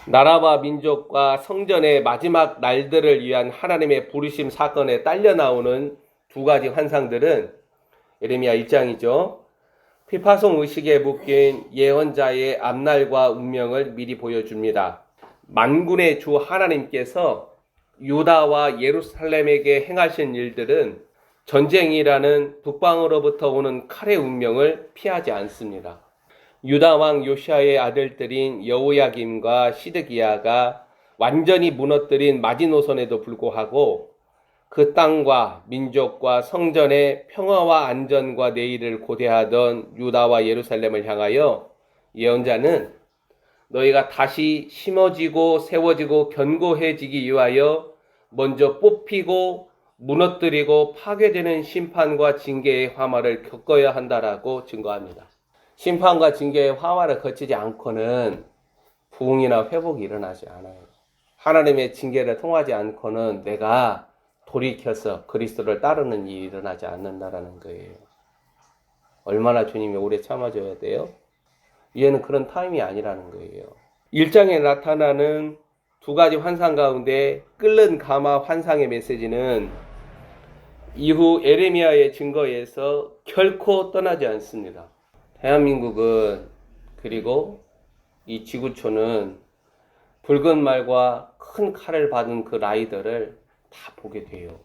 나라와 민족과 성전의 마지막 날들을 위한 하나님의 부르심 사건에 딸려 나오는 두 가지 환상들은 예레미야 1장이죠. 피파송 의식에 묶인 예언자의 앞날과 운명을 미리 보여줍니다. 만군의 주 하나님께서 유다와 예루살렘에게 행하신 일들은 전쟁이라는 북방으로부터 오는 칼의 운명을 피하지 않습니다. 유다 왕 요시아의 아들들인 여호야김과 시드기야가 완전히 무너뜨린 마지노선에도 불구하고 그 땅과 민족과 성전의 평화와 안전과 내일을 고대하던 유다와 예루살렘을 향하여 예언자는 너희가 다시 심어지고 세워지고 견고해지기 위하여 먼저 뽑히고 무너뜨리고 파괴되는 심판과 징계의 화마를 겪어야 한다라고 증거합니다. 심판과 징계의 화마를 거치지 않고는 부흥이나 회복이 일어나지 않아요. 하나님의 징계를 통하지 않고는 내가 돌이켜서 그리스도를 따르는 일이 일어나지 않는다라는 거예요. 얼마나 주님이 오래 참아줘야 돼요? 얘는 그런 타임이 아니라는 거예요. 1장에 나타나는 두 가지 환상 가운데 끓는 가마 환상의 메시지는 이후 예레미야의 증거에서 결코 떠나지 않습니다. 대한민국은 그리고 이 지구촌은 붉은 말과 큰 칼을 받은 그 라이더를 다 보게 돼요.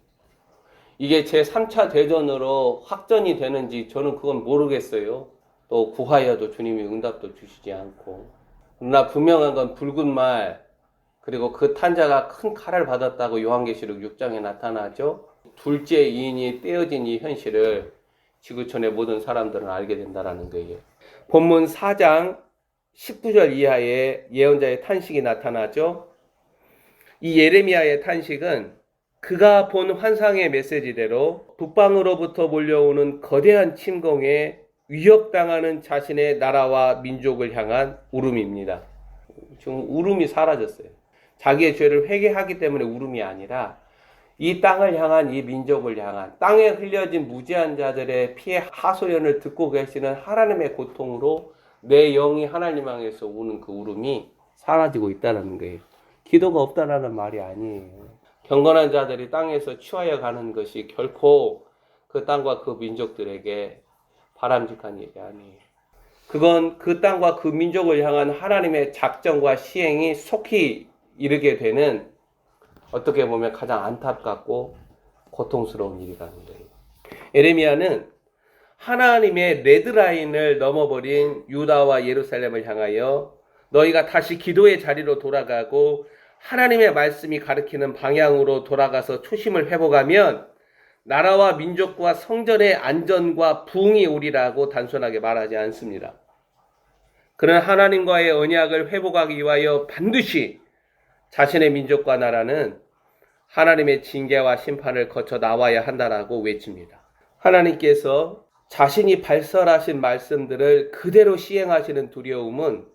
이게 제3차 대전으로 확전이 되는지 저는 그건 모르겠어요. 또 구하여도 주님이 응답도 주시지 않고. 그러나 분명한 건 붉은 말 그리고 그 탄자가 큰 칼을 받았다고 요한계시록 6장에 나타나죠. 둘째 이인이 떼어진 이 현실을 지구촌의 모든 사람들은 알게 된다는 거예요. 본문 4장 19절 이하에 예언자의 탄식이 나타나죠. 이 예레미야의 탄식은 그가 본 환상의 메시지대로 북방으로부터 몰려오는 거대한 침공에 위협당하는 자신의 나라와 민족을 향한 울음입니다. 지금 울음이 사라졌어요. 자기의 죄를 회개하기 때문에 울음이 아니라 이 땅을 향한, 이 민족을 향한, 땅에 흘려진 무지한 자들의 피의 하소연을 듣고 계시는 하나님의 고통으로 내 영이 하나님 향해서 우는 그 울음이 사라지고 있다는 거예요. 기도가 없다라는 말이 아니에요. 경건한 자들이 땅에서 취하여 가는 것이 결코 그 땅과 그 민족들에게 바람직한 일이 아니에요. 그건 그 땅과 그 민족을 향한 하나님의 작정과 시행이 속히 이르게 되는 어떻게 보면 가장 안타깝고 고통스러운 일이라는 거예요. 예레미야는 하나님의 레드라인을 넘어버린 유다와 예루살렘을 향하여 너희가 다시 기도의 자리로 돌아가고 하나님의 말씀이 가리키는 방향으로 돌아가서 초심을 회복하면 나라와 민족과 성전의 안전과 부흥이 오리라고 단순하게 말하지 않습니다. 그는 하나님과의 언약을 회복하기 위하여 반드시 자신의 민족과 나라는 하나님의 징계와 심판을 거쳐 나와야 한다라고 외칩니다. 하나님께서 자신이 발설하신 말씀들을 그대로 시행하시는 두려움은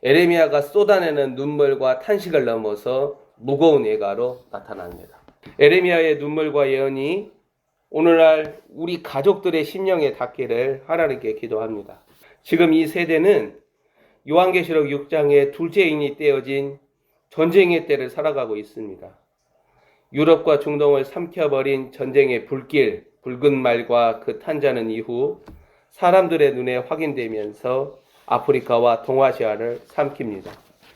예레미야가 쏟아내는 눈물과 탄식을 넘어서 무거운 애가로 나타납니다. 예레미야의 눈물과 예언이 오늘날 우리 가족들의 심령에 닿기를 하나님께 기도합니다. 지금 이 세대는 요한계시록 6장의 둘째 인이 떼어진 전쟁의 때를 살아가고 있습니다. 유럽과 중동을 삼켜버린 전쟁의 불길, 붉은 말과 그 탄자는 이후 사람들의 눈에 확인되면서 아프리카와 동아시아를 삼킵니다.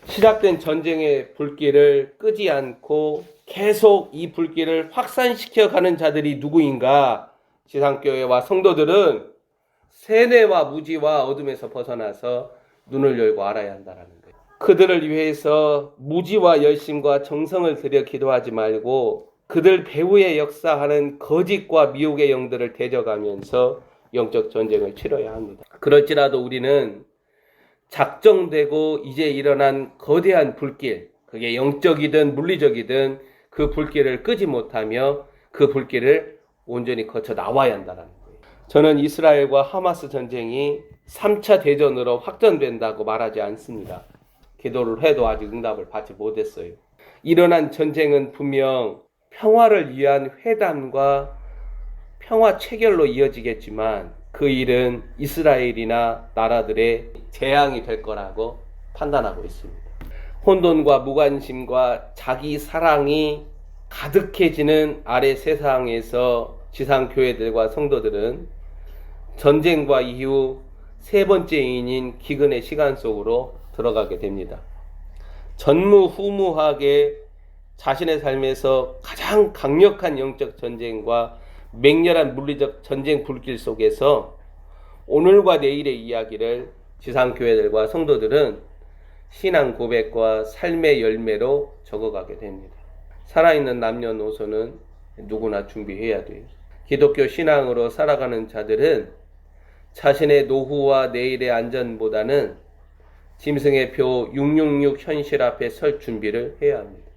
시작된 전쟁의 불길을 끄지 않고 계속 이 불길을 확산시켜 가는 자들이 누구인가? 지상교회와 성도들은 세뇌와 무지와 어둠에서 벗어나서 눈을 열고 알아야 한다는 거예요. 그들을 위해서 무지와 열심과 정성을 들여 기도하지 말고 그들 배후에 역사하는 거짓과 미혹의 영들을 대적하면서 영적 전쟁을 치러야 합니다. 그럴지라도 우리는 작정되고 이제 일어난 거대한 불길, 그게 영적이든 물리적이든 그 불길을 끄지 못하며 그 불길을 온전히 거쳐 나와야 한다는 거예요. 저는 이스라엘과 하마스 전쟁이 3차 대전으로 확전된다고 말하지 않습니다. 기도를 해도 아직 응답을 받지 못했어요. 일어난 전쟁은 분명 평화를 위한 회담과 평화 체결로 이어지겠지만 그 일은 이스라엘이나 나라들의 재앙이 될 거라고 판단하고 있습니다. 혼돈과 무관심과 자기 사랑이 가득해지는 아래 세상에서 지상교회들과 성도들은 전쟁과 이후 세 번째 인인 기근의 시간 속으로 들어가게 됩니다. 전무후무하게 자신의 삶에서 가장 강력한 영적 전쟁과 맹렬한 물리적 전쟁 불길 속에서 오늘과 내일의 이야기를 지상교회들과 성도들은 신앙 고백과 삶의 열매로 적어가게 됩니다. 살아있는 남녀노소는 누구나 준비해야 돼요. 기독교 신앙으로 살아가는 자들은 자신의 노후와 내일의 안전보다는 짐승의 표 666 현실 앞에 설 준비를 해야 합니다.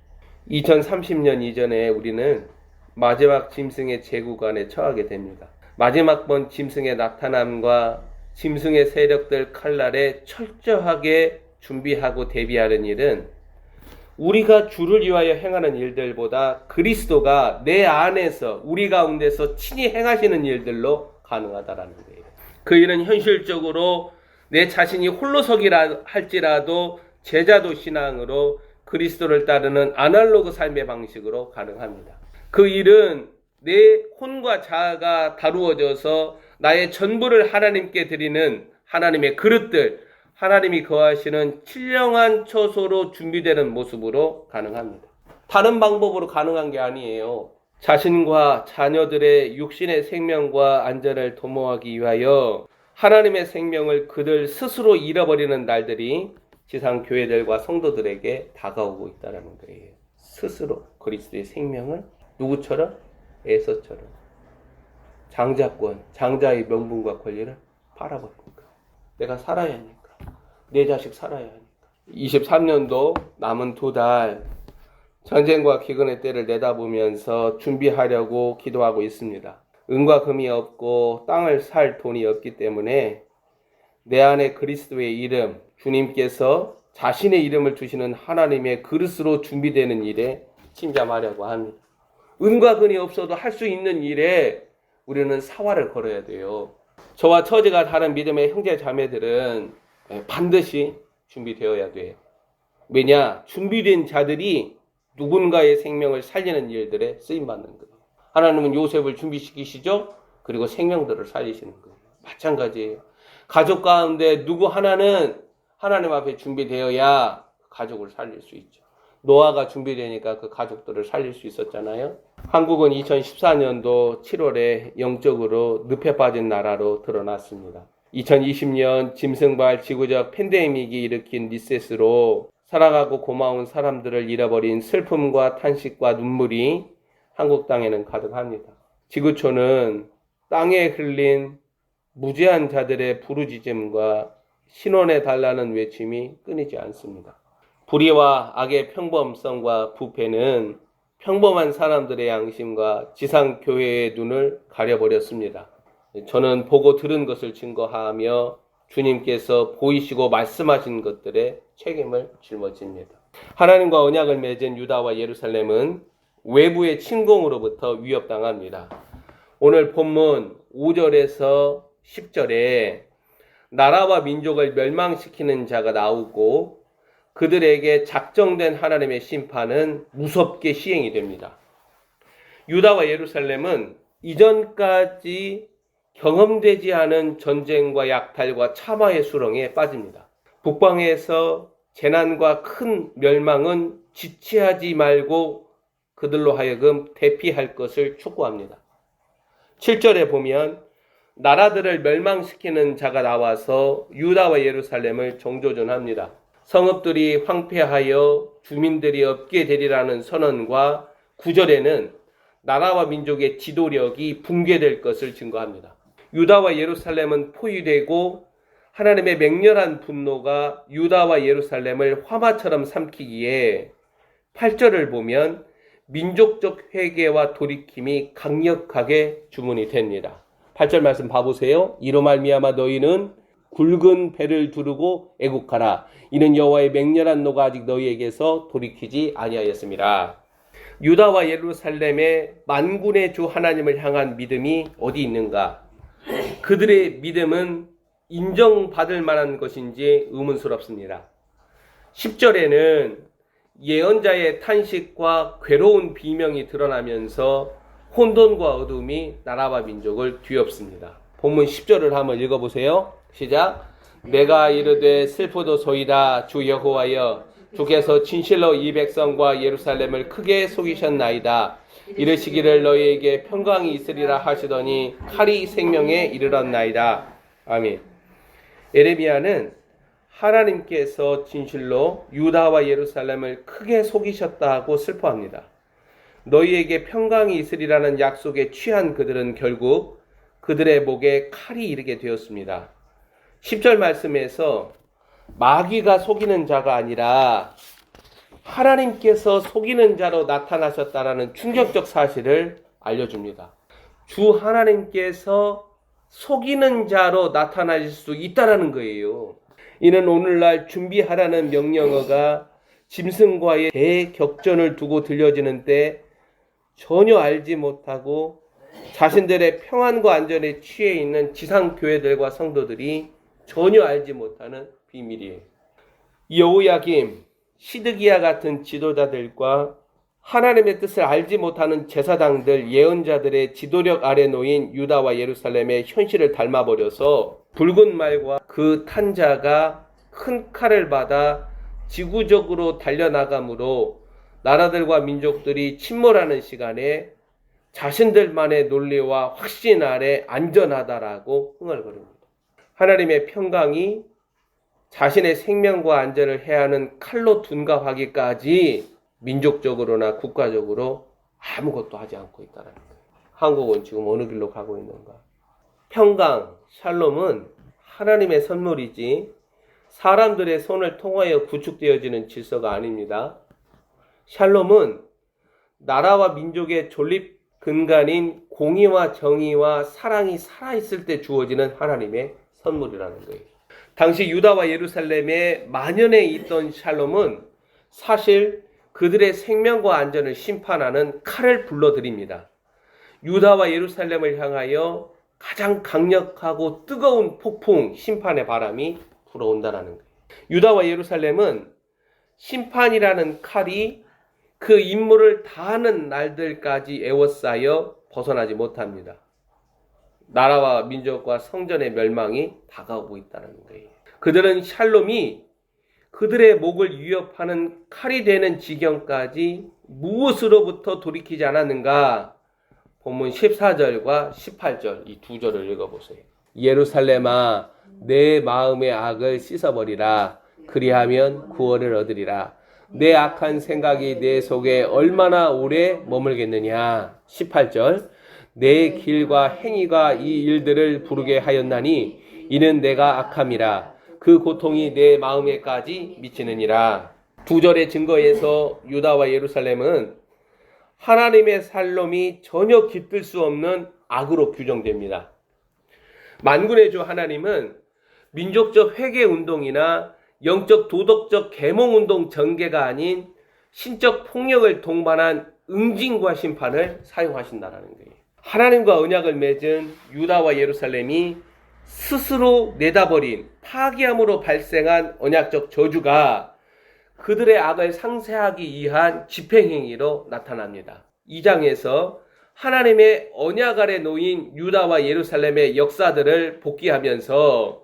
2030년 이전에 우리는 마지막 짐승의 제국안에 처하게 됩니다. 마지막 번 짐승의 나타남과 짐승의 세력들 칼날에 철저하게 준비하고 대비하는 일은 우리가 주를 위하여 행하는 일들보다 그리스도가 내 안에서 우리 가운데서 친히 행하시는 일들로 가능하다라는 거예요. 그 일은 현실적으로 내 자신이 홀로서기라 할지라도 제자도 신앙으로 그리스도를 따르는 아날로그 삶의 방식으로 가능합니다. 그 일은 내 혼과 자아가 다루어져서 나의 전부를 하나님께 드리는 하나님의 그릇들, 하나님이 거하시는 신령한 처소로 준비되는 모습으로 가능합니다. 다른 방법으로 가능한 게 아니에요. 자신과 자녀들의 육신의 생명과 안전을 도모하기 위하여 하나님의 생명을 그들 스스로 잃어버리는 날들이 지상 교회들과 성도들에게 다가오고 있다는 거예요. 스스로 그리스도의 생명을 누구처럼? 에서처럼 장자권, 장자의 명분과 권리를 팔아버린 거예요. 내가 살아야 하니까. 내 자식 살아야 하니까. 23년도 남은 2달 전쟁과 기근의 때를 내다보면서 준비하려고 기도하고 있습니다. 은과 금이 없고 땅을 살 돈이 없기 때문에 내 안에 그리스도의 이름, 주님께서 자신의 이름을 주시는 하나님의 그릇으로 준비되는 일에 침잠하려고 합니다. 은과 금이 없어도 할 수 있는 일에 우리는 사활을 걸어야 돼요. 저와 처지가 다른 믿음의 형제 자매들은 반드시 준비되어야 돼요. 왜냐? 준비된 자들이 누군가의 생명을 살리는 일들에 쓰임받는 거예요. 하나님은 요셉을 준비시키시죠? 그리고 생명들을 살리시는 거예요. 마찬가지예요. 가족 가운데 누구 하나는 하나님 앞에 준비되어야 가족을 살릴 수 있죠. 노아가 준비되니까 그 가족들을 살릴 수 있었잖아요. 한국은 2014년도 7월에 영적으로 늪에 빠진 나라로 드러났습니다. 2020년 짐승발 지구적 팬데믹이 일으킨 리셋으로 살아가고 고마운 사람들을 잃어버린 슬픔과 탄식과 눈물이 한국 땅에는 가득합니다. 지구촌은 땅에 흘린 무죄한 자들의 부르짖음과 신원해 달라는 외침이 끊이지 않습니다. 불의와 악의 평범성과 부패는 평범한 사람들의 양심과 지상교회의 눈을 가려버렸습니다. 저는 보고 들은 것을 증거하며 주님께서 보이시고 말씀하신 것들의 책임을 짊어집니다. 하나님과 언약을 맺은 유다와 예루살렘은 외부의 침공으로부터 위협당합니다. 오늘 본문 5절에서 10절에 나라와 민족을 멸망시키는 자가 나오고 그들에게 작정된 하나님의 심판은 무섭게 시행이 됩니다. 유다와 예루살렘은 이전까지 경험되지 않은 전쟁과 약탈과 참화의 수렁에 빠집니다. 북방에서 재난과 큰 멸망은 지체하지 말고 그들로 하여금 대피할 것을 촉구합니다. 7절에 보면 나라들을 멸망시키는 자가 나와서 유다와 예루살렘을 정조준합니다. 성읍들이 황폐하여 주민들이 없게 되리라는 선언과 9절에는 나라와 민족의 지도력이 붕괴될 것을 증거합니다. 유다와 예루살렘은 포위되고 하나님의 맹렬한 분노가 유다와 예루살렘을 화마처럼 삼키기에 8절을 보면 민족적 회개와 돌이킴이 강력하게 주문이 됩니다. 8절 말씀 봐보세요. 이로 말미암아 너희는 굵은 배를 두르고 애국하라. 이는 여호와의 맹렬한 노가 아직 너희에게서 돌이키지 아니하였습니다. 유다와 예루살렘의 만군의 주 하나님을 향한 믿음이 어디 있는가? 그들의 믿음은 인정받을 만한 것인지 의문스럽습니다. 10절에는 예언자의 탄식과 괴로운 비명이 드러나면서 혼돈과 어둠이 나라와 민족을 뒤엎습니다. 본문 10절을 한번 읽어보세요. 시작. 내가 이르되 슬프도소이다. 주 여호와여, 주께서 진실로 이 백성과 예루살렘을 크게 속이셨나이다. 이르시기를 너희에게 평강이 있으리라 하시더니 칼이 생명에 이르렀나이다. 아멘. 예레미야는 하나님께서 진실로 유다와 예루살렘을 크게 속이셨다고 슬퍼합니다. 너희에게 평강이 있으리라는 약속에 취한 그들은 결국 그들의 목에 칼이 이르게 되었습니다. 10절 말씀에서 마귀가 속이는 자가 아니라 하나님께서 속이는 자로 나타나셨다라는 충격적 사실을 알려줍니다. 주 하나님께서 속이는 자로 나타나실 수 있다라는 거예요. 이는 오늘날 준비하라는 명령어가 짐승과의 대격전을 두고 들려지는 때 전혀 알지 못하고 자신들의 평안과 안전에 취해 있는 지상교회들과 성도들이 전혀 알지 못하는 비밀이에요. 여호야김, 시드기야 같은 지도자들과 하나님의 뜻을 알지 못하는 제사장들, 예언자들의 지도력 아래 놓인 유다와 예루살렘의 현실을 닮아버려서 붉은 말과 그 탄자가 큰 칼을 받아 지구적으로 달려나가므로 나라들과 민족들이 침몰하는 시간에 자신들만의 논리와 확신 아래 안전하다라고 흥얼거립니다. 하나님의 평강이 자신의 생명과 안전을 해하는 칼로 둔갑하기까지 민족적으로나 국가적으로 아무것도 하지 않고 있다는 거예요. 한국은 지금 어느 길로 가고 있는가? 평강, 샬롬은 하나님의 선물이지 사람들의 손을 통하여 구축되어지는 질서가 아닙니다. 샬롬은 나라와 민족의 존립 근간인 공의와 정의와 사랑이 살아있을 때 주어지는 하나님의 선물이라는 거예요. 당시 유다와 예루살렘에 만연해 있던 샬롬은 사실 그들의 생명과 안전을 심판하는 칼을 불러들입니다. 유다와 예루살렘을 향하여 가장 강력하고 뜨거운 폭풍, 심판의 바람이 불어온다는 거예요. 유다와 예루살렘은 심판이라는 칼이 그 임무를 다하는 날들까지 에워싸여 벗어나지 못합니다. 나라와 민족과 성전의 멸망이 다가오고 있다는 거예요. 그들은 샬롬이 그들의 목을 위협하는 칼이 되는 지경까지 무엇으로부터 돌이키지 않았는가? 본문 14절과 18절 이 두 절을 읽어보세요. 예루살렘아, 내 마음의 악을 씻어버리라. 그리하면 구원을 얻으리라. 내 악한 생각이 내 속에 얼마나 오래 머물겠느냐. 18절 내 길과 행위가 이 일들을 부르게 하였나니 이는 내가 악함이라. 그 고통이 내 마음에까지 미치느니라. 두 절의 증거에서 유다와 예루살렘은 하나님의 샬롬이 전혀 깃들 수 없는 악으로 규정됩니다. 만군의 주 하나님은 민족적 회개운동이나 영적 도덕적 계몽운동 전개가 아닌 신적 폭력을 동반한 응징과 심판을 사용하신다는 거예요. 하나님과 언약을 맺은 유다와 예루살렘이 스스로 내다버린 파기함으로 발생한 언약적 저주가 그들의 악을 상쇄하기 위한 집행행위로 나타납니다. 2장에서 하나님의 언약 아래 놓인 유다와 예루살렘의 역사들을 복귀하면서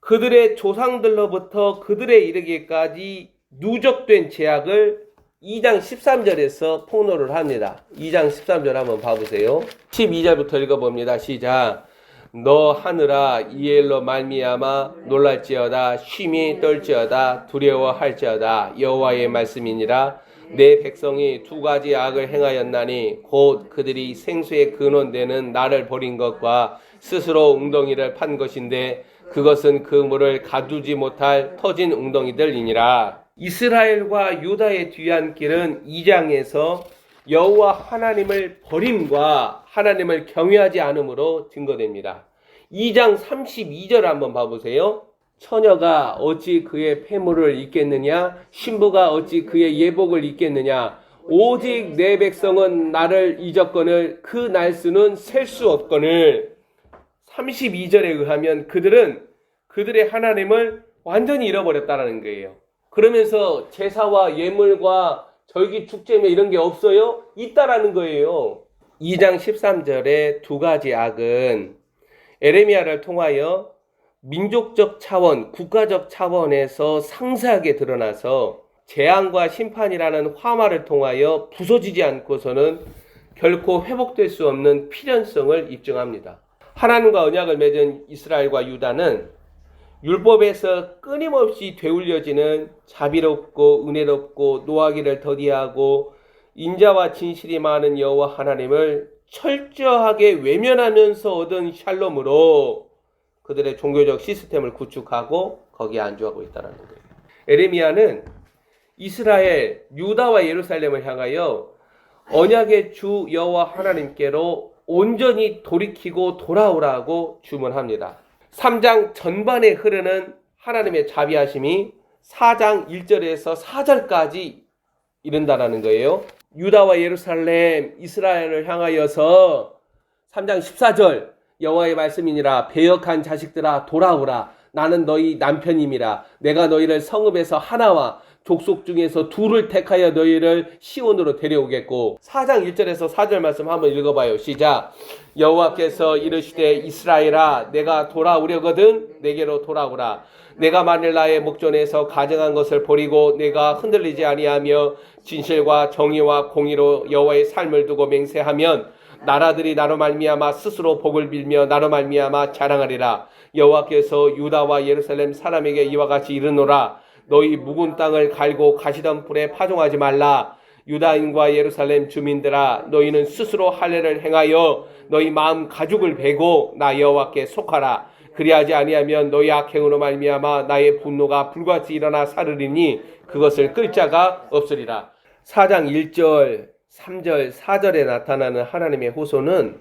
그들의 조상들로부터 그들에 이르기까지 누적된 죄악을 2장 13절에서 폭로를 합니다. 2장 13절 한번 봐보세요. 12절부터 읽어봅니다. 시작. 너 하늘아 이 일로 말미암아 놀랄지어다. 쉼이 떨지어다. 두려워할지어다. 여호와의 말씀이니라. 내 백성이 두 가지 악을 행하였나니 곧 그들이 생수의 근원되는 나를 버린 것과 스스로 웅덩이를 판 것인데 그것은 그 물을 가두지 못할 터진 웅덩이들이니라. 이스라엘과 유다의 뒤안길은 2장에서 여호와 하나님을 버림과 하나님을 경외하지 않음으로 증거됩니다. 2장 32절 한번 봐보세요. 처녀가 어찌 그의 폐물을 잊겠느냐? 신부가 어찌 그의 예복을 잊겠느냐? 오직 내 백성은 나를 잊었거늘 그 날수는 셀 수 없거늘. 32절에 의하면 그들은 그들의 하나님을 완전히 잃어버렸다는 거예요. 그러면서 제사와 예물과 절기 축제며 이런 게 없어요? 있다라는 거예요. 2장 13절에 두 가지 악은 에레미야를 통하여 민족적 차원, 국가적 차원에서 상세하게 드러나서 재앙과 심판이라는 화마를 통하여 부서지지 않고서는 결코 회복될 수 없는 필연성을 입증합니다. 하나님과 언약을 맺은 이스라엘과 유다는 율법에서 끊임없이 되울려지는 자비롭고 은혜롭고 노하기를 더디하고 인자와 진실이 많은 여호와 하나님을 철저하게 외면하면서 얻은 샬롬으로 그들의 종교적 시스템을 구축하고 거기에 안주하고 있다는 거예요. 에레미야는 이스라엘, 유다와 예루살렘을 향하여 언약의 주 여호와 하나님께로 온전히 돌이키고 돌아오라고 주문합니다. 3장 전반에 흐르는 하나님의 자비하심이 4장 1절에서 4절까지 이른다라는 거예요. 유다와 예루살렘, 이스라엘을 향하여서 3장 14절 여호와의 말씀이니라 배역한 자식들아 돌아오라 나는 너희 남편임이라 내가 너희를 성읍에서 하나와 족속 중에서 둘을 택하여 너희를 시온으로 데려오겠고 4장 1절에서 4절 말씀 한번 읽어봐요. 시작. 여호와께서 이르시되 이스라엘아 내가 돌아오려거든 내게로 돌아오라. 내가 만일 나의 목전에서 가증한 것을 버리고 내가 흔들리지 아니하며 진실과 정의와 공의로 여호와의 삶을 두고 맹세하면 나라들이 나로 말미암아 스스로 복을 빌며 나로 말미암아 자랑하리라. 여호와께서 유다와 예루살렘 사람에게 이와 같이 이르노라. 너희 묵은 땅을 갈고 가시던 불에 파종하지 말라. 유다인과 예루살렘 주민들아 너희는 스스로 할례를 행하여 너희 마음 가죽을 베고 나 여호와께 속하라. 그리하지 아니하면 너희 악행으로 말미암아 나의 분노가 불같이 일어나 사르리니 그것을 끌 자가 없으리라. 4장 1절 3절 4절에 나타나는 하나님의 호소는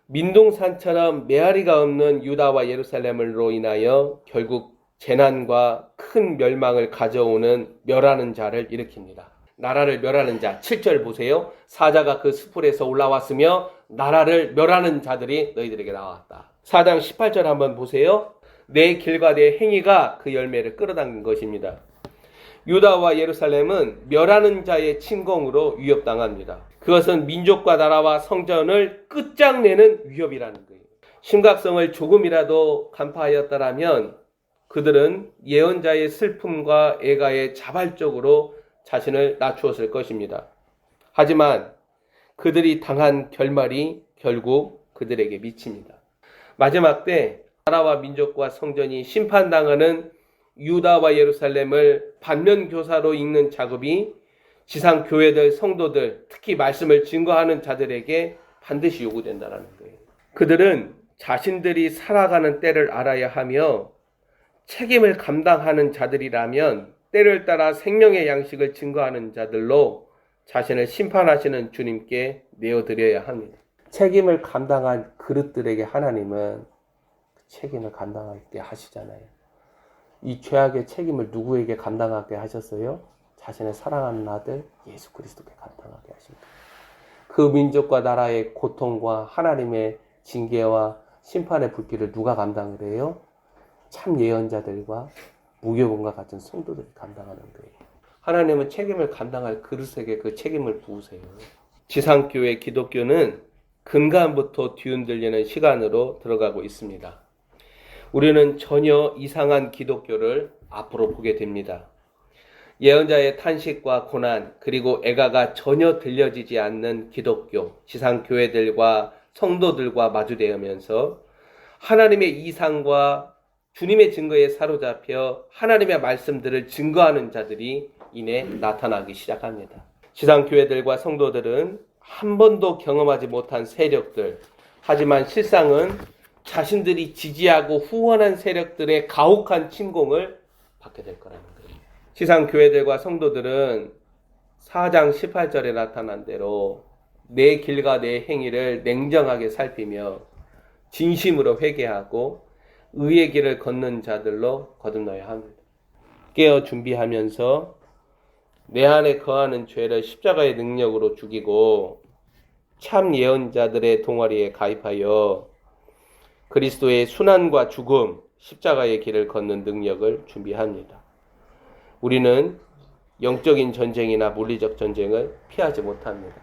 민둥산처럼 메아리가 없는 유다와 예루살렘으로 인하여 결국 재난과 큰 멸망을 가져오는 멸하는 자를 일으킵니다. 나라를 멸하는 자 7절 보세요. 사자가 그 숯불에서 올라왔으며 나라를 멸하는 자들이 너희들에게 나왔다. 4장 18절 한번 보세요. 내 길과 내 행위가 그 열매를 끌어당긴 것입니다. 유다와 예루살렘은 멸하는 자의 침공으로 위협당합니다. 그것은 민족과 나라와 성전을 끝장내는 위협이라는 거예요. 심각성을 조금이라도 간파하였다라면 그들은 예언자의 슬픔과 애가에 자발적으로 자신을 낮추었을 것입니다. 하지만 그들이 당한 결말이 결국 그들에게 미칩니다. 마지막 때 나라와 민족과 성전이 심판당하는 유다와 예루살렘을 반면교사로 읽는 작업이 지상 교회들, 성도들, 특히 말씀을 증거하는 자들에게 반드시 요구된다는 거예요. 그들은 자신들이 살아가는 때를 알아야 하며 책임을 감당하는 자들이라면 때를 따라 생명의 양식을 증거하는 자들로 자신을 심판하시는 주님께 내어드려야 합니다. 책임을 감당한 그릇들에게 하나님은 책임을 감당하게 하시잖아요. 이 죄악의 책임을 누구에게 감당하게 하셨어요? 자신의 사랑하는 아들 예수 그리스도께 감당하게 하십니다. 그 민족과 나라의 고통과 하나님의 징계와 심판의 불길을 누가 감당을 해요? 참 예언자들과 무교본과 같은 성도들이 감당하는 거예요. 하나님은 책임을 감당할 그릇에게 그 책임을 부으세요. 지상교회 기독교는 근간부터 뒤흔들리는 시간으로 들어가고 있습니다. 우리는 전혀 이상한 기독교를 앞으로 보게 됩니다. 예언자의 탄식과 고난 그리고 애가가 전혀 들려지지 않는 기독교, 지상교회들과 성도들과 마주대면서 하나님의 이상과 주님의 증거에 사로잡혀 하나님의 말씀들을 증거하는 자들이 이내 나타나기 시작합니다. 지상교회들과 성도들은 한 번도 경험하지 못한 세력들, 하지만 실상은 자신들이 지지하고 후원한 세력들의 가혹한 침공을 받게 될 거라는 거예요. 지상교회들과 성도들은 4장 18절에 나타난 대로 내 길과 내 행위를 냉정하게 살피며 진심으로 회개하고 의의 길을 걷는 자들로 거듭나야 합니다. 깨어 준비하면서 내 안에 거하는 죄를 십자가의 능력으로 죽이고 참 예언자들의 동아리에 가입하여 그리스도의 순환과 죽음, 십자가의 길을 걷는 능력을 준비합니다. 우리는 영적인 전쟁이나 물리적 전쟁을 피하지 못합니다.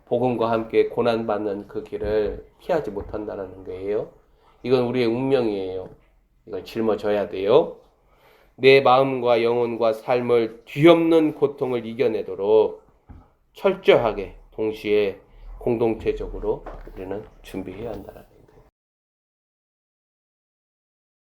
복음과 함께 고난받는 그 길을 피하지 못한다는 거예요. 이건 우리의 운명이에요. 이걸 짊어져야 돼요. 내 마음과 영혼과 삶을 뒤엎는 고통을 이겨내도록 철저하게 동시에 공동체적으로 우리는 준비해야 한다는 거예요.